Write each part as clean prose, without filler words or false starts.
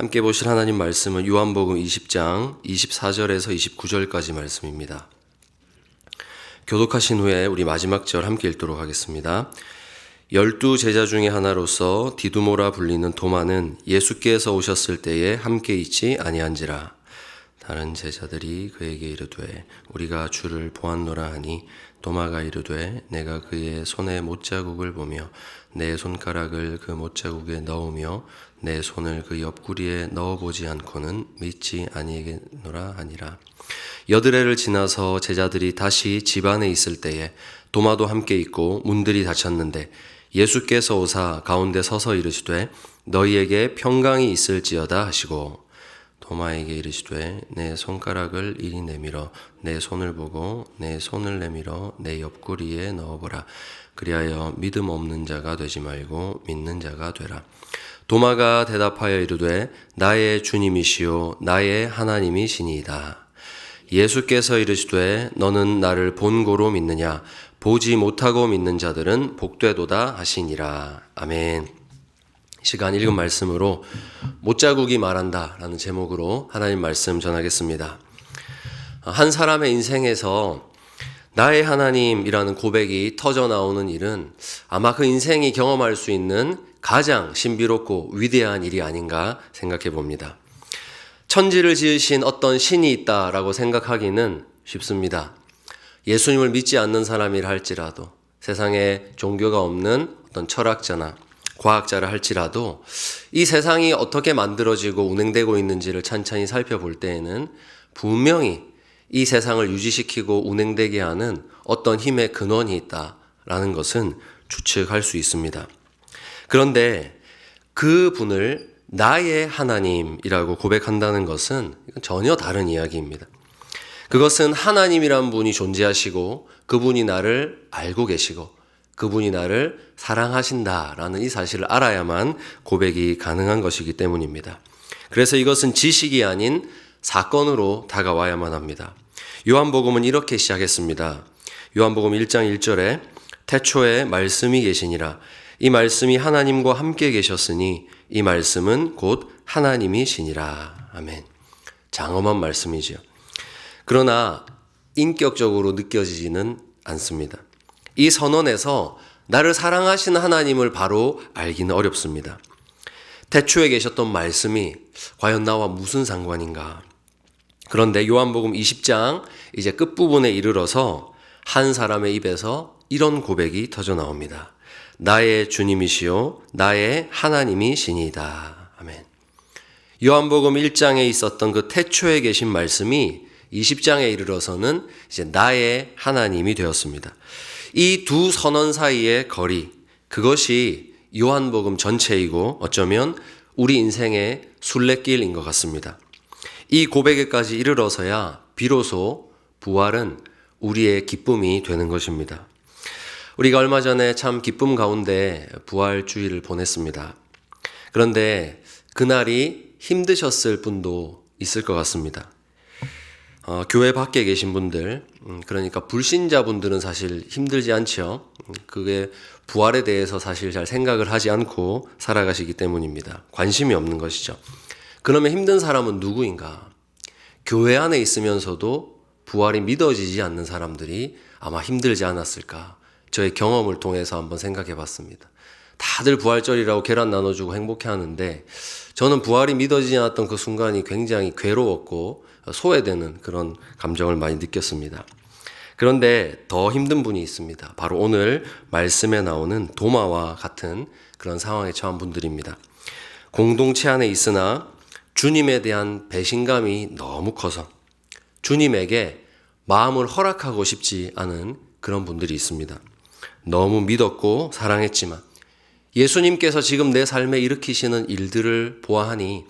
함께 보실 하나님 말씀은 요한복음 20장 24절에서 29절까지 말씀입니다. 교독하신 후에 우리 마지막 절 함께 읽도록 하겠습니다. 12 제자 중에 하나로서 디두모라 불리는 도마는 예수께서 오셨을 때에 함께 있지 아니한지라. 다른 제자들이 그에게 이르되 우리가 주를 보았노라 하니 도마가 이르되 내가 그의 손에 못자국을 보며 내 손가락을 그 못자국에 넣으며 내 손을 그 옆구리에 넣어보지 않고는 믿지 아니하겠노라 하니라. 여드레를 지나서 제자들이 다시 집 안에 있을 때에 도마도 함께 있고 문들이 닫혔는데 예수께서 오사 가운데 서서 이르시되 너희에게 평강이 있을지어다 하시고 도마에게 이르시되 내 손가락을 이리 내밀어 내 손을 보고 내 손을 내밀어 내 옆구리에 넣어보라. 그리하여 믿음 없는 자가 되지 말고 믿는 자가 되라. 도마가 대답하여 이르되 나의 주님이시요 나의 하나님이시니이다. 예수께서 이르시되 너는 나를 본고로 믿느냐? 보지 못하고 믿는 자들은 복되도다 하시니라. 아멘. 시간 읽은 말씀으로 못자국이 말한다 라는 제목으로 하나님 말씀 전하겠습니다. 한 사람의 인생에서 나의 하나님이라는 고백이 터져 나오는 일은 아마 그 인생이 경험할 수 있는 가장 신비롭고 위대한 일이 아닌가 생각해 봅니다. 천지를 지으신 어떤 신이 있다라고 생각하기는 쉽습니다. 예수님을 믿지 않는 사람이라 할지라도 세상에 종교가 없는 어떤 철학자나 과학자라 할지라도 이 세상이 어떻게 만들어지고 운행되고 있는지를 찬찬히 살펴볼 때에는 분명히 이 세상을 유지시키고 운행되게 하는 어떤 힘의 근원이 있다라는 것은 추측할 수 있습니다. 그런데 그 분을 나의 하나님이라고 고백한다는 것은 전혀 다른 이야기입니다. 그것은 하나님이란 분이 존재하시고 그분이 나를 알고 계시고 그분이 나를 사랑하신다라는 이 사실을 알아야만 고백이 가능한 것이기 때문입니다. 그래서 이것은 지식이 아닌 사건으로 다가와야만 합니다. 요한복음은 이렇게 시작했습니다. 요한복음 1장 1절에 태초에 말씀이 계시니라. 이 말씀이 하나님과 함께 계셨으니 이 말씀은 곧 하나님이시니라. 아멘. 장엄한 말씀이지요. 그러나 인격적으로 느껴지지는 않습니다. 이 선언에서 나를 사랑하시는 하나님을 바로 알기는 어렵습니다. 태초에 계셨던 말씀이 과연 나와 무슨 상관인가? 그런데 요한복음 20장 이제 끝부분에 이르러서 한 사람의 입에서 이런 고백이 터져 나옵니다. 나의 주님이시요 나의 하나님이시니이다. 아멘. 요한복음 1장에 있었던 그 태초에 계신 말씀이 20장에 이르러서는 이제 나의 하나님이 되었습니다. 이 두 선언 사이의 거리, 그것이 요한복음 전체이고 어쩌면 우리 인생의 순례길인 것 같습니다. 이 고백에까지 이르러서야 비로소 부활은 우리의 기쁨이 되는 것입니다. 우리가 얼마 전에 참 기쁨 가운데 부활 주일을 보냈습니다. 그런데 그날이 힘드셨을 분도 있을 것 같습니다. 교회 밖에 계신 분들, 그러니까 불신자분들은 사실 힘들지 않죠. 그게 부활에 대해서 사실 잘 생각을 하지 않고 살아가시기 때문입니다. 관심이 없는 것이죠. 그러면 힘든 사람은 누구인가? 교회 안에 있으면서도 부활이 믿어지지 않는 사람들이 아마 힘들지 않았을까? 저의 경험을 통해서 한번 생각해 봤습니다. 다들 부활절이라고 계란 나눠주고 행복해 하는데 저는 부활이 믿어지지 않았던 그 순간이 굉장히 괴로웠고 소외되는 그런 감정을 많이 느꼈습니다. 그런데 더 힘든 분이 있습니다. 바로 오늘 말씀에 나오는 도마와 같은 그런 상황에 처한 분들입니다. 공동체 안에 있으나 주님에 대한 배신감이 너무 커서 주님에게 마음을 허락하고 싶지 않은 그런 분들이 있습니다. 너무 믿었고 사랑했지만 예수님께서 지금 내 삶에 일으키시는 일들을 보아하니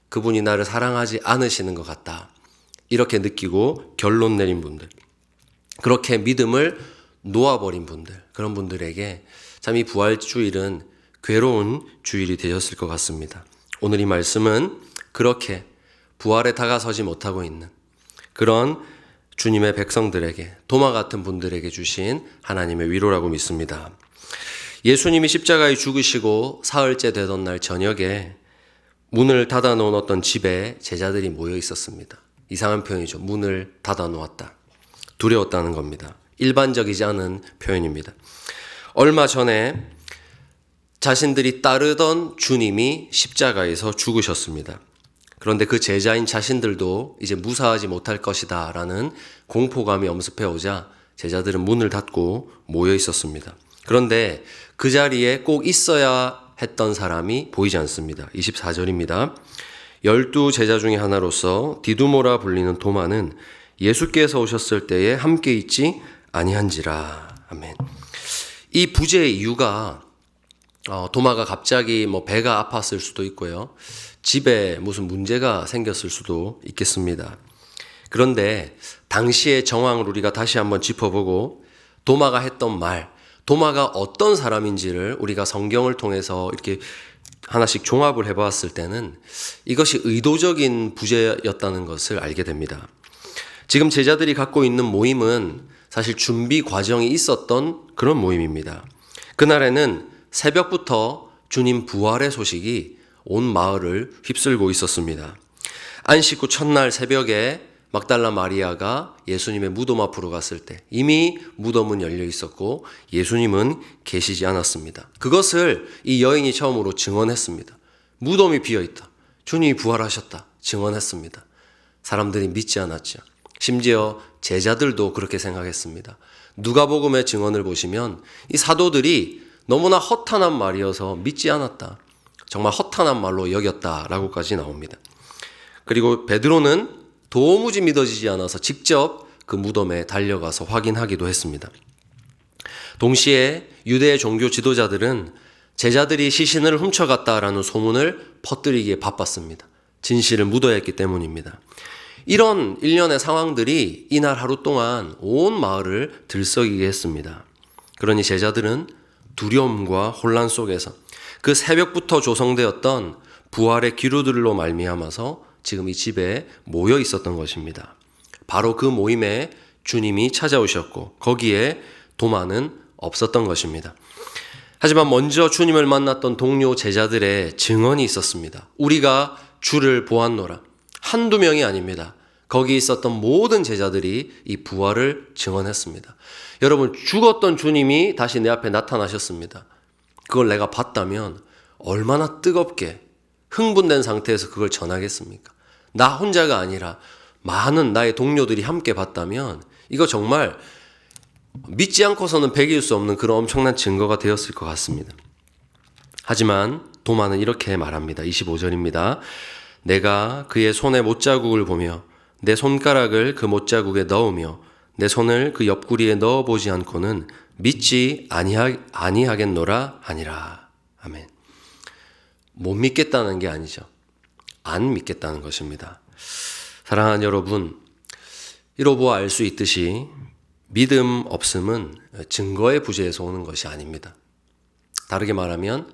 그분이 나를 사랑하지 않으시는 것 같다. 이렇게 느끼고 결론 내린 분들, 그렇게 믿음을 놓아버린 분들, 그런 분들에게 참 이 부활주일은 괴로운 주일이 되셨을 것 같습니다. 오늘 이 말씀은 그렇게 부활에 다가서지 못하고 있는 그런 주님의 백성들에게, 도마 같은 분들에게 주신 하나님의 위로라고 믿습니다. 예수님이 십자가에 죽으시고 사흘째 되던 날 저녁에 문을 닫아놓은 어떤 집에 제자들이 모여 있었습니다. 이상한 표현이죠. 문을 닫아놓았다. 두려웠다는 겁니다. 일반적이지 않은 표현입니다. 얼마 전에 자신들이 따르던 주님이 십자가에서 죽으셨습니다. 그런데 그 제자인 자신들도 이제 무사하지 못할 것이다 라는 공포감이 엄습해오자 제자들은 문을 닫고 모여 있었습니다. 그런데 그 자리에 꼭 있어야 했던 사람이 보이지 않습니다. 24절입니다. 12 제자 중에 하나로서 디두모라 불리는 도마는 예수께서 오셨을 때에 함께 있지 아니한지라. 아멘. 이 부재의 이유가 도마가 갑자기 배가 아팠을 수도 있고요. 집에 무슨 문제가 생겼을 수도 있겠습니다. 그런데 당시의 정황을 우리가 다시 한번 짚어보고 도마가 했던 말, 도마가 어떤 사람인지를 우리가 성경을 통해서 이렇게 하나씩 종합을 해봤을 때는 이것이 의도적인 부재였다는 것을 알게 됩니다. 지금 제자들이 갖고 있는 모임은 사실 준비 과정이 있었던 그런 모임입니다. 그날에는 새벽부터 주님 부활의 소식이 온 마을을 휩쓸고 있었습니다. 안식 후 첫날 새벽에 막달라 마리아가 예수님의 무덤 앞으로 갔을 때 이미 무덤은 열려 있었고 예수님은 계시지 않았습니다. 그것을 이 여인이 처음으로 증언했습니다. 무덤이 비어 있다. 주님이 부활하셨다. 증언했습니다. 사람들이 믿지 않았죠. 심지어 제자들도 그렇게 생각했습니다. 누가복음의 증언을 보시면 이 사도들이 너무나 허탄한 말이어서 믿지 않았다. 정말 허탄한 말로 여겼다라고까지 나옵니다. 그리고 베드로는 도무지 믿어지지 않아서 직접 그 무덤에 달려가서 확인하기도 했습니다. 동시에 유대의 종교 지도자들은 제자들이 시신을 훔쳐갔다라는 소문을 퍼뜨리기에 바빴습니다. 진실을 묻어야 했기 때문입니다. 이런 일련의 상황들이 이날 하루 동안 온 마을을 들썩이게 했습니다. 그러니 제자들은 두려움과 혼란 속에서 그 새벽부터 조성되었던 부활의 기류들로 말미암아서 지금 이 집에 모여 있었던 것입니다. 바로 그 모임에 주님이 찾아오셨고 거기에 도마는 없었던 것입니다. 하지만 먼저 주님을 만났던 동료 제자들의 증언이 있었습니다. 우리가 주를 보았노라. 한두 명이 아닙니다. 거기 있었던 모든 제자들이 이 부활을 증언했습니다. 여러분, 죽었던 주님이 다시 내 앞에 나타나셨습니다. 그걸 내가 봤다면 얼마나 뜨겁게 흥분된 상태에서 그걸 전하겠습니까? 나 혼자가 아니라 많은 나의 동료들이 함께 봤다면 이거 정말 믿지 않고서는 배길 수 없는 그런 엄청난 증거가 되었을 것 같습니다. 하지만 도마는 이렇게 말합니다. 25절입니다. 내가 그의 손에 못자국을 보며 내 손가락을 그 못자국에 넣으며 내 손을 그 옆구리에 넣어보지 않고는 믿지 아니하겠노라 하니라. 아멘. 못 믿겠다는 게 아니죠. 안 믿겠다는 것입니다. 사랑하는 여러분, 이로보아 알 수 있듯이 믿음 없음은 증거의 부재에서 오는 것이 아닙니다. 다르게 말하면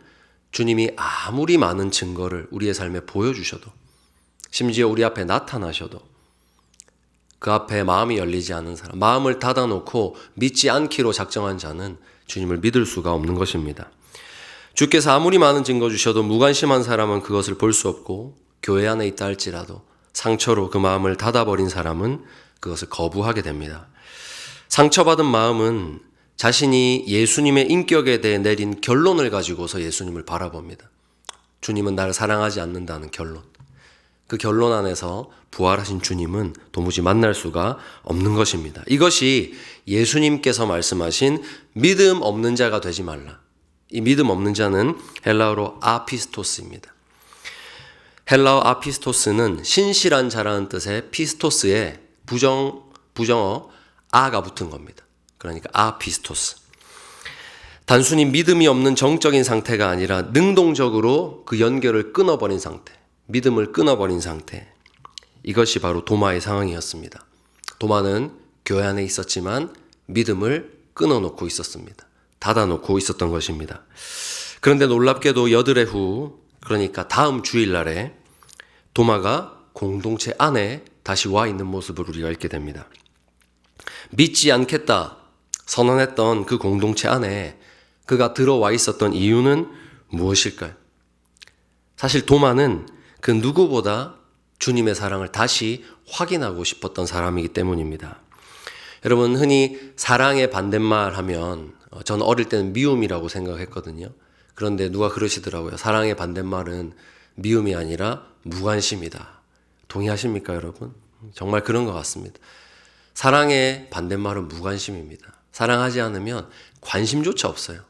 주님이 아무리 많은 증거를 우리의 삶에 보여주셔도 심지어 우리 앞에 나타나셔도 그 앞에 마음이 열리지 않은 사람, 마음을 닫아놓고 믿지 않기로 작정한 자는 주님을 믿을 수가 없는 것입니다. 주께서 아무리 많은 증거 주셔도 무관심한 사람은 그것을 볼 수 없고 교회 안에 있다 할지라도 상처로 그 마음을 닫아버린 사람은 그것을 거부하게 됩니다. 상처받은 마음은 자신이 예수님의 인격에 대해 내린 결론을 가지고서 예수님을 바라봅니다. 주님은 나를 사랑하지 않는다는 결론. 그 결론 안에서 부활하신 주님은 도무지 만날 수가 없는 것입니다. 이것이 예수님께서 말씀하신 믿음 없는 자가 되지 말라. 이 믿음 없는 자는 헬라어로 아피스토스입니다. 헬라어 아피스토스는 신실한 자라는 뜻의 피스토스에 부정어 아가 붙은 겁니다. 그러니까 아피스토스. 단순히 믿음이 없는 정적인 상태가 아니라 능동적으로 그 연결을 끊어버린 상태, 믿음을 끊어버린 상태. 이것이 바로 도마의 상황이었습니다. 도마는 교회 안에 있었지만 믿음을 끊어놓고 있었습니다. 닫아놓고 있었던 것입니다. 그런데 놀랍게도 여드레 후, 그러니까 다음 주일날에 도마가 공동체 안에 다시 와 있는 모습을 우리가 읽게 됩니다. 믿지 않겠다 선언했던 그 공동체 안에 그가 들어와 있었던 이유는 무엇일까요? 사실 도마는 그 누구보다 주님의 사랑을 다시 확인하고 싶었던 사람이기 때문입니다. 여러분, 흔히 사랑의 반대말 하면 저는 어릴 때는 미움이라고 생각했거든요. 그런데 누가 그러시더라고요. 사랑의 반대말은 미움이 아니라 무관심이다. 동의하십니까, 여러분? 정말 그런 것 같습니다. 사랑의 반대말은 무관심입니다. 사랑하지 않으면 관심조차 없어요.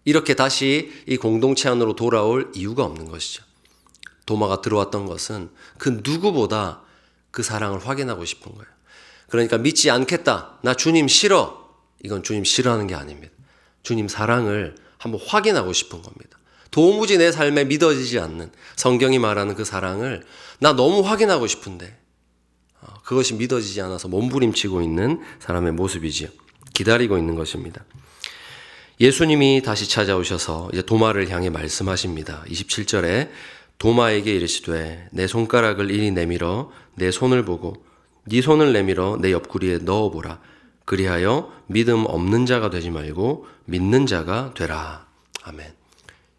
이렇게 다시 이 공동체 안으로 돌아올 이유가 없는 것이죠. 도마가 들어왔던 것은 그 누구보다 그 사랑을 확인하고 싶은 거예요. 그러니까 믿지 않겠다. 나 주님 싫어. 이건 주님 싫어하는 게 아닙니다. 주님 사랑을 한번 확인하고 싶은 겁니다. 도무지 내 삶에 믿어지지 않는 성경이 말하는 그 사랑을 나 너무 확인하고 싶은데 그것이 믿어지지 않아서 몸부림치고 있는 사람의 모습이지요. 기다리고 있는 것입니다. 예수님이 다시 찾아오셔서 이제 도마를 향해 말씀하십니다. 27절에 도마에게 이르시되 내 손가락을 이리 내밀어 내 손을 보고 네 손을 내밀어 내 옆구리에 넣어보라. 그리하여 믿음 없는 자가 되지 말고 믿는 자가 되라. 아멘.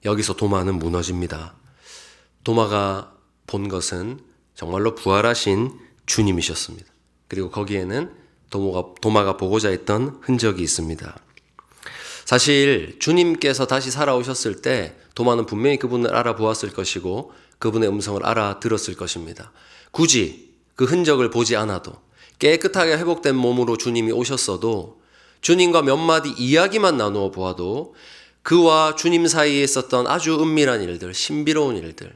여기서 도마는 무너집니다. 도마가 본 것은 정말로 부활하신 주님이셨습니다. 그리고 거기에는 도마가 보고자 했던 흔적이 있습니다. 사실 주님께서 다시 살아오셨을 때 도마는 분명히 그분을 알아보았을 것이고 그분의 음성을 알아들었을 것입니다. 굳이 그 흔적을 보지 않아도 깨끗하게 회복된 몸으로 주님이 오셨어도 주님과 몇 마디 이야기만 나누어 보아도 그와 주님 사이에 있었던 아주 은밀한 일들, 신비로운 일들,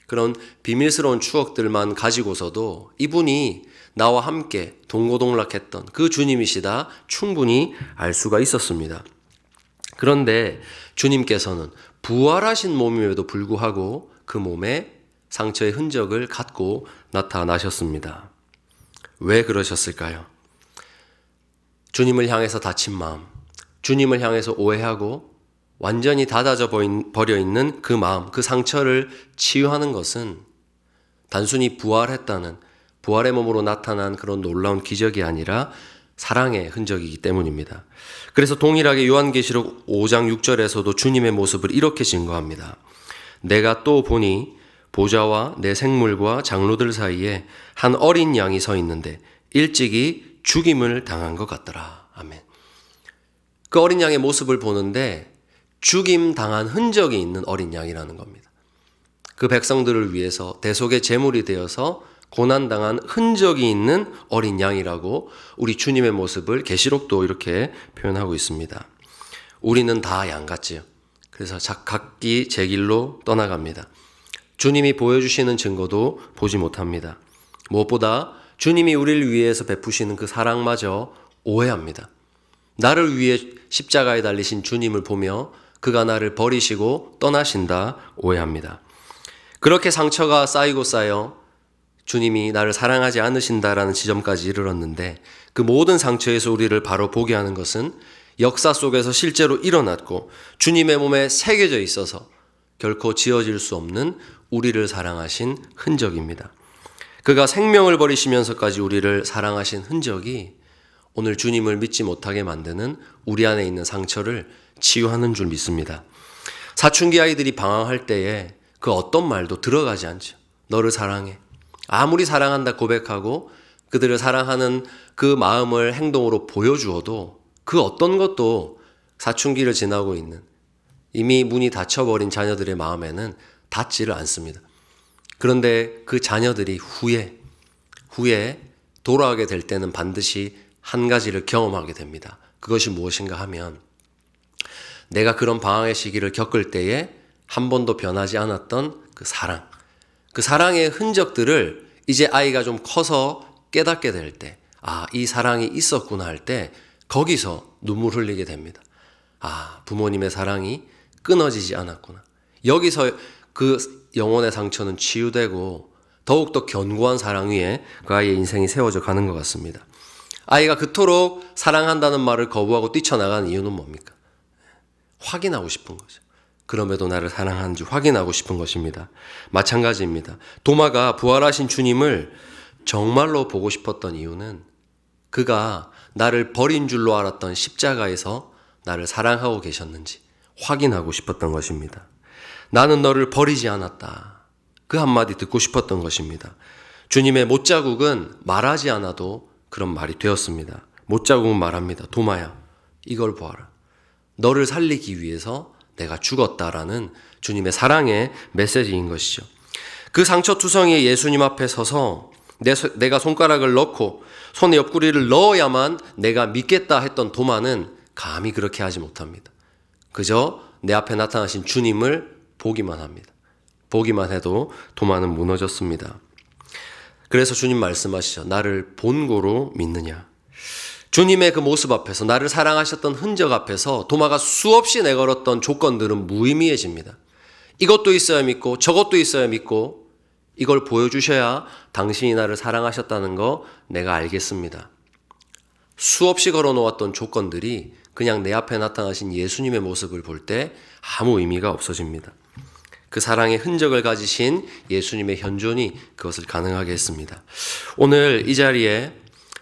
그런 비밀스러운 추억들만 가지고서도 이분이 나와 함께 동고동락했던 그 주님이시다 충분히 알 수가 있었습니다. 그런데 주님께서는 부활하신 몸임에도 불구하고 그 몸에 상처의 흔적을 갖고 나타나셨습니다. 왜 그러셨을까요? 주님을 향해서 다친 마음, 주님을 향해서 오해하고 완전히 닫아져 버려 있는 그 마음, 그 상처를 치유하는 것은 단순히 부활했다는 부활의 몸으로 나타난 그런 놀라운 기적이 아니라 사랑의 흔적이기 때문입니다. 그래서 동일하게 요한계시록 5장 6절에서도 주님의 모습을 이렇게 증거합니다. 내가 또 보니 보좌와 내 생물과 장로들 사이에 한 어린 양이 서 있는데 일찍이 죽임을 당한 것 같더라. 아멘. 그 어린 양의 모습을 보는데 죽임 당한 흔적이 있는 어린 양이라는 겁니다. 그 백성들을 위해서 대속의 제물이 되어서 고난당한 흔적이 있는 어린 양이라고 우리 주님의 모습을 계시록도 이렇게 표현하고 있습니다. 우리는 다 양 같지요. 그래서 각기 제 길로 떠나갑니다. 주님이 보여주시는 증거도 보지 못합니다. 무엇보다 주님이 우리를 위해서 베푸시는 그 사랑마저 오해합니다. 나를 위해 십자가에 달리신 주님을 보며 그가 나를 버리시고 떠나신다 오해합니다. 그렇게 상처가 쌓이고 쌓여 주님이 나를 사랑하지 않으신다라는 지점까지 이르렀는데 그 모든 상처에서 우리를 바로 보게 하는 것은 역사 속에서 실제로 일어났고 주님의 몸에 새겨져 있어서 결코 지워질 수 없는 우리를 사랑하신 흔적입니다. 그가 생명을 버리시면서까지 우리를 사랑하신 흔적이 오늘 주님을 믿지 못하게 만드는 우리 안에 있는 상처를 치유하는 줄 믿습니다. 사춘기 아이들이 방황할 때에 그 어떤 말도 들어가지 않죠. 너를 사랑해. 아무리 사랑한다 고백하고 그들을 사랑하는 그 마음을 행동으로 보여주어도 그 어떤 것도 사춘기를 지나고 있는 이미 문이 닫혀버린 자녀들의 마음에는 닿지를 않습니다. 그런데 그 자녀들이 후에 돌아오게 될 때는 반드시 한 가지를 경험하게 됩니다. 그것이 무엇인가 하면 내가 그런 방황의 시기를 겪을 때에 한 번도 변하지 않았던 그 사랑, 그 사랑의 흔적들을 이제 아이가 좀 커서 깨닫게 될 때, 이 사랑이 있었구나 할 때 거기서 눈물 흘리게 됩니다. 부모님의 사랑이 끊어지지 않았구나. 여기서 그 영혼의 상처는 치유되고 더욱더 견고한 사랑 위에 그 아이의 인생이 세워져 가는 것 같습니다. 아이가 그토록 사랑한다는 말을 거부하고 뛰쳐나가는 이유는 뭡니까? 확인하고 싶은 거죠. 그럼에도 나를 사랑하는지 확인하고 싶은 것입니다. 마찬가지입니다. 도마가 부활하신 주님을 정말로 보고 싶었던 이유는 그가 나를 버린 줄로 알았던 십자가에서 나를 사랑하고 계셨는지 확인하고 싶었던 것입니다. 나는 너를 버리지 않았다. 그 한마디 듣고 싶었던 것입니다. 주님의 못자국은 말하지 않아도 그런 말이 되었습니다. 못자국은 말합니다. 도마야, 이걸 보아라. 너를 살리기 위해서 내가 죽었다라는 주님의 사랑의 메시지인 것이죠. 그 상처투성이의 예수님 앞에 서서 내가 손가락을 넣고 손에 옆구리를 넣어야만 내가 믿겠다 했던 도마는 감히 그렇게 하지 못합니다. 그저 내 앞에 나타나신 주님을 보기만 합니다. 보기만 해도 도마는 무너졌습니다. 그래서 주님 말씀하시죠. 나를 본고로 믿느냐. 주님의 그 모습 앞에서, 나를 사랑하셨던 흔적 앞에서 도마가 수없이 내걸었던 조건들은 무의미해집니다. 이것도 있어야 믿고 저것도 있어야 믿고 이걸 보여주셔야 당신이 나를 사랑하셨다는 거 내가 알겠습니다. 수없이 걸어놓았던 조건들이 그냥 내 앞에 나타나신 예수님의 모습을 볼 때 아무 의미가 없어집니다. 그 사랑의 흔적을 가지신 예수님의 현존이 그것을 가능하게 했습니다. 오늘 이 자리에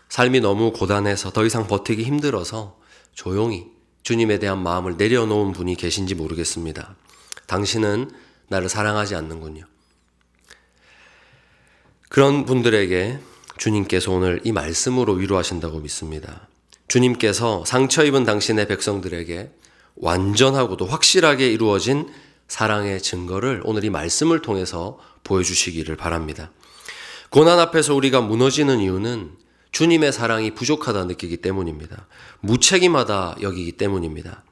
삶이 너무 고단해서 더 이상 버티기 힘들어서 조용히 주님에 대한 마음을 내려놓은 분이 계신지 모르겠습니다. 당신은 나를 사랑하지 않는군요. 그런 분들에게 주님께서 오늘 이 말씀으로 위로하신다고 믿습니다. 주님께서 상처 입은 당신의 백성들에게 완전하고도 확실하게 이루어진 사랑의 증거를 오늘 이 말씀을 통해서 보여주시기를 바랍니다. 고난 앞에서 우리가 무너지는 이유는 주님의 사랑이 부족하다 느끼기 때문입니다. 무책임하다 여기기 때문입니다.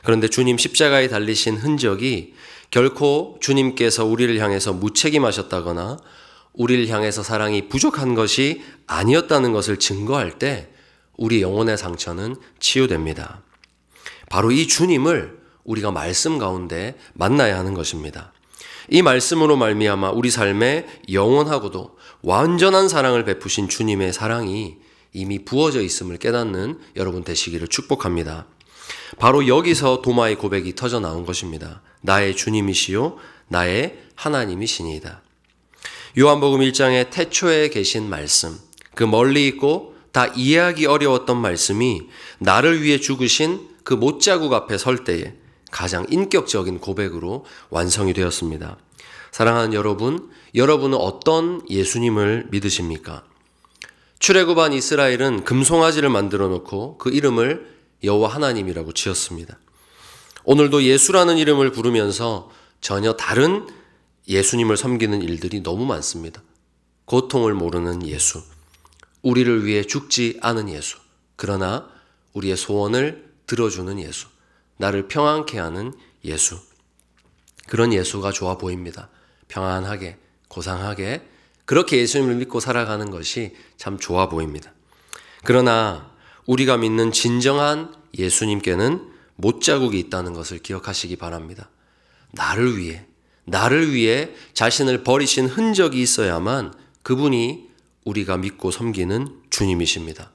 그런데 주님 십자가에 달리신 흔적이 결코 주님께서 우리를 향해서 무책임하셨다거나 우리를 향해서 사랑이 부족한 것이 아니었다는 것을 증거할 때 우리 영혼의 상처는 치유됩니다. 바로 이 주님을 우리가 말씀 가운데 만나야 하는 것입니다. 이 말씀으로 말미암아 우리 삶에 영원하고도 완전한 사랑을 베푸신 주님의 사랑이 이미 부어져 있음을 깨닫는 여러분 되시기를 축복합니다. 바로 여기서 도마의 고백이 터져 나온 것입니다. 나의 주님이시요 나의 하나님이시니이다. 요한복음 1장의 태초에 계신 말씀, 그 멀리 있고 다 이해하기 어려웠던 말씀이 나를 위해 죽으신 그 못자국 앞에 설 때에 가장 인격적인 고백으로 완성이 되었습니다. 사랑하는 여러분, 여러분은 어떤 예수님을 믿으십니까? 출애굽한 이스라엘은 금송아지를 만들어 놓고 그 이름을 여호와 하나님이라고 지었습니다. 오늘도 예수라는 이름을 부르면서 전혀 다른 예수님을 섬기는 일들이 너무 많습니다. 고통을 모르는 예수, 우리를 위해 죽지 않은 예수, 그러나 우리의 소원을 들어주는 예수, 나를 평안케 하는 예수, 그런 예수가 좋아 보입니다. 평안하게, 고상하게 그렇게 예수님을 믿고 살아가는 것이 참 좋아 보입니다. 그러나 우리가 믿는 진정한 예수님께는 못자국이 있다는 것을 기억하시기 바랍니다. 나를 위해 자신을 버리신 흔적이 있어야만 그분이 우리가 믿고 섬기는 주님이십니다.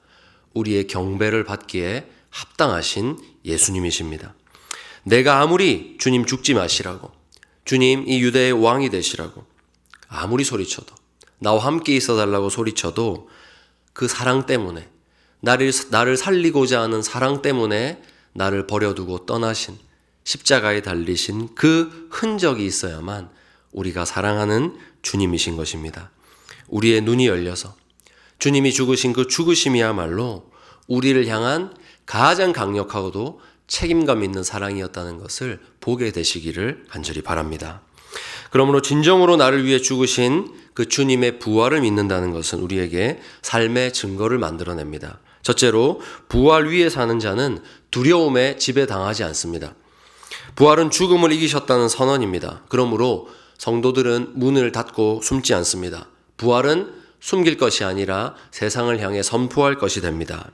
우리의 경배를 받기에 합당하신 예수님이십니다. 내가 아무리 주님 죽지 마시라고, 주님 이 유대의 왕이 되시라고 아무리 소리쳐도, 나와 함께 있어달라고 소리쳐도 그 사랑 때문에, 나를 살리고자 하는 사랑 때문에 나를 버려두고 떠나신, 십자가에 달리신 그 흔적이 있어야만 우리가 사랑하는 주님이신 것입니다. 우리의 눈이 열려서 주님이 죽으신 그 죽으심이야말로 우리를 향한 가장 강력하고도 책임감 있는 사랑이었다는 것을 보게 되시기를 간절히 바랍니다. 그러므로 진정으로 나를 위해 죽으신 그 주님의 부활을 믿는다는 것은 우리에게 삶의 증거를 만들어냅니다. 첫째로 부활 위에 사는 자는 두려움에 지배당하지 않습니다. 부활은 죽음을 이기셨다는 선언입니다. 그러므로 성도들은 문을 닫고 숨지 않습니다. 부활은 숨길 것이 아니라 세상을 향해 선포할 것이 됩니다.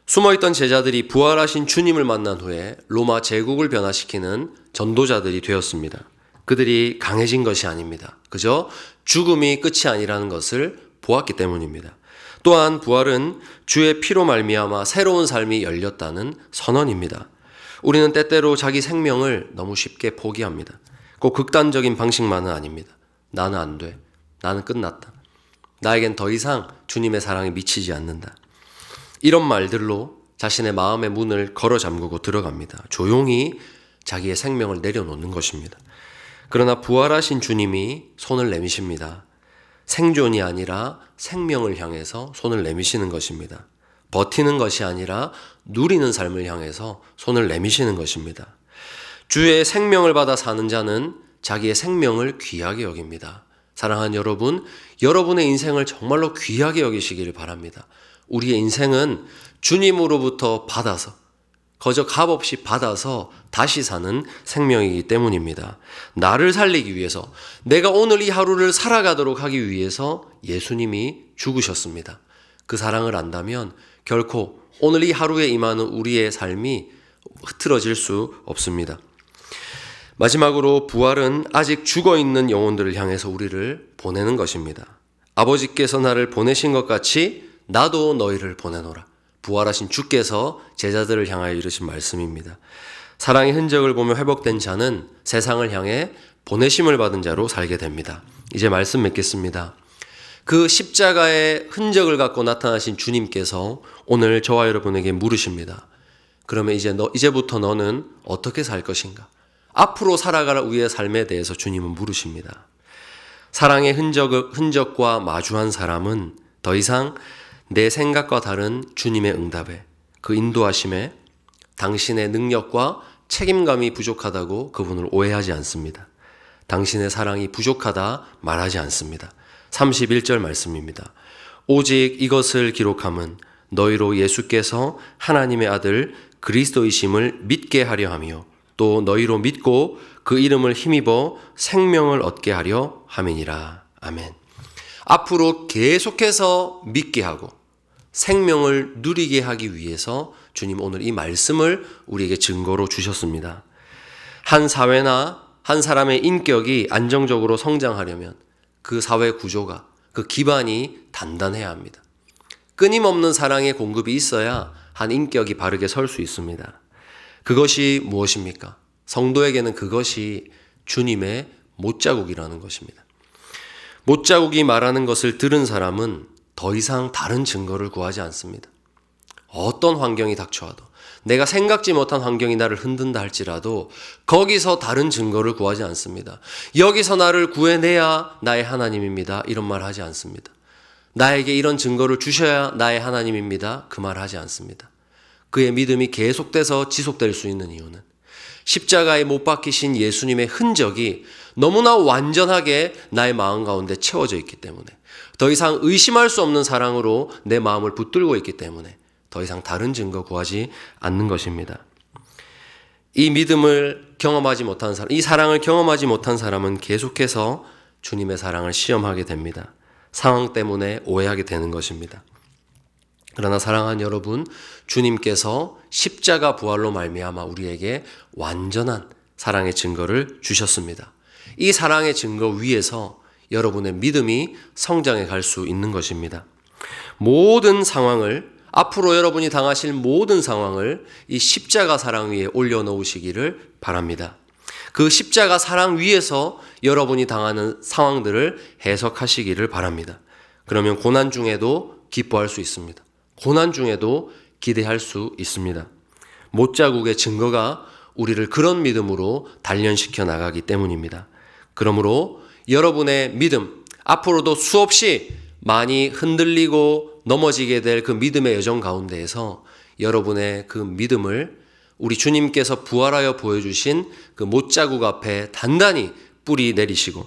숨어있던 제자들이 부활하신 주님을 만난 후에 로마 제국을 변화시키는 전도자들이 되었습니다. 그들이 강해진 것이 아닙니다. 그저 죽음이 끝이 아니라는 것을 보았기 때문입니다. 또한 부활은 주의 피로 말미암아 새로운 삶이 열렸다는 선언입니다. 우리는 때때로 자기 생명을 너무 쉽게 포기합니다. 꼭 극단적인 방식만은 아닙니다. 나는 안 돼. 나는 끝났다. 나에겐 더 이상 주님의 사랑에 미치지 않는다. 이런 말들로 자신의 마음의 문을 걸어 잠그고 들어갑니다. 조용히 자기의 생명을 내려놓는 것입니다. 그러나 부활하신 주님이 손을 내미십니다. 생존이 아니라 생명을 향해서 손을 내미시는 것입니다. 버티는 것이 아니라 누리는 삶을 향해서 손을 내미시는 것입니다. 주의 생명을 받아 사는 자는 자기의 생명을 귀하게 여깁니다. 사랑하는 여러분, 여러분의 인생을 정말로 귀하게 여기시기를 바랍니다. 우리의 인생은 주님으로부터 받아서, 거저 값없이 받아서 다시 사는 생명이기 때문입니다. 나를 살리기 위해서, 내가 오늘 이 하루를 살아가도록 하기 위해서 예수님이 죽으셨습니다. 그 사랑을 안다면 결코 오늘 이 하루에 임하는 우리의 삶이 흐트러질 수 없습니다. 마지막으로 부활은 아직 죽어있는 영혼들을 향해서 우리를 보내는 것입니다. 아버지께서 나를 보내신 것 같이 나도 너희를 보내노라. 부활하신 주께서 제자들을 향하여 이르신 말씀입니다. 사랑의 흔적을 보며 회복된 자는 세상을 향해 보내심을 받은 자로 살게 됩니다. 이제 말씀 맺겠습니다. 그 십자가의 흔적을 갖고 나타나신 주님께서 오늘 저와 여러분에게 물으십니다. 그러면 이제부터 너는 어떻게 살 것인가? 앞으로 살아갈 우리의 삶에 대해서 주님은 물으십니다. 사랑의 흔적과 마주한 사람은 더 이상 내 생각과 다른 주님의 응답에, 그 인도하심에 당신의 능력과 책임감이 부족하다고 그분을 오해하지 않습니다. 당신의 사랑이 부족하다 말하지 않습니다. 31절 말씀입니다. 오직 이것을 기록함은 너희로 예수께서 하나님의 아들 그리스도이심을 믿게 하려 하며 또 너희로 믿고 그 이름을 힘입어 생명을 얻게 하려 함이니라. 아멘. 앞으로 계속해서 믿게 하고 생명을 누리게 하기 위해서 주님 오늘 이 말씀을 우리에게 증거로 주셨습니다. 한 사회나 한 사람의 인격이 안정적으로 성장하려면 그 사회 구조가, 그 기반이 단단해야 합니다. 끊임없는 사랑의 공급이 있어야 한 인격이 바르게 설 수 있습니다. 그것이 무엇입니까? 성도에게는 그것이 주님의 못자국이라는 것입니다. 못자국이 말하는 것을 들은 사람은 더 이상 다른 증거를 구하지 않습니다. 어떤 환경이 닥쳐와도, 내가 생각지 못한 환경이 나를 흔든다 할지라도 거기서 다른 증거를 구하지 않습니다. 여기서 나를 구해내야 나의 하나님입니다. 이런 말 하지 않습니다. 나에게 이런 증거를 주셔야 나의 하나님입니다. 그 말 하지 않습니다. 그의 믿음이 계속돼서 지속될 수 있는 이유는 십자가에 못 박히신 예수님의 흔적이 너무나 완전하게 나의 마음 가운데 채워져 있기 때문에, 더 이상 의심할 수 없는 사랑으로 내 마음을 붙들고 있기 때문에 더 이상 다른 증거 구하지 않는 것입니다. 이 믿음을 경험하지 못한 사람, 이 사랑을 경험하지 못한 사람은 계속해서 주님의 사랑을 시험하게 됩니다. 상황 때문에 오해하게 되는 것입니다. 그러나 사랑하는 여러분, 주님께서 십자가 부활로 말미암아 우리에게 완전한 사랑의 증거를 주셨습니다. 이 사랑의 증거 위에서 여러분의 믿음이 성장해 갈 수 있는 것입니다. 모든 상황을, 앞으로 여러분이 당하실 모든 상황을 이 십자가 사랑 위에 올려놓으시기를 바랍니다. 그 십자가 사랑 위에서 여러분이 당하는 상황들을 해석하시기를 바랍니다. 그러면 고난 중에도 기뻐할 수 있습니다. 고난 중에도 기대할 수 있습니다. 못자국의 증거가 우리를 그런 믿음으로 단련시켜 나가기 때문입니다. 그러므로 여러분의 믿음, 앞으로도 수없이 많이 흔들리고 넘어지게 될 그 믿음의 여정 가운데에서 여러분의 그 믿음을 우리 주님께서 부활하여 보여주신 그 못자국 앞에 단단히 뿌리 내리시고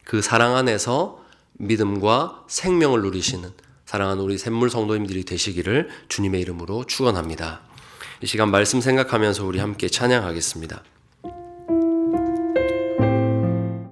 그 사랑 안에서 믿음과 생명을 누리시는 사랑하는 우리 샘물 성도님들이 되시기를 주님의 이름으로 축원합니다. 이 시간 말씀 생각하면서 우리 함께 찬양하겠습니다.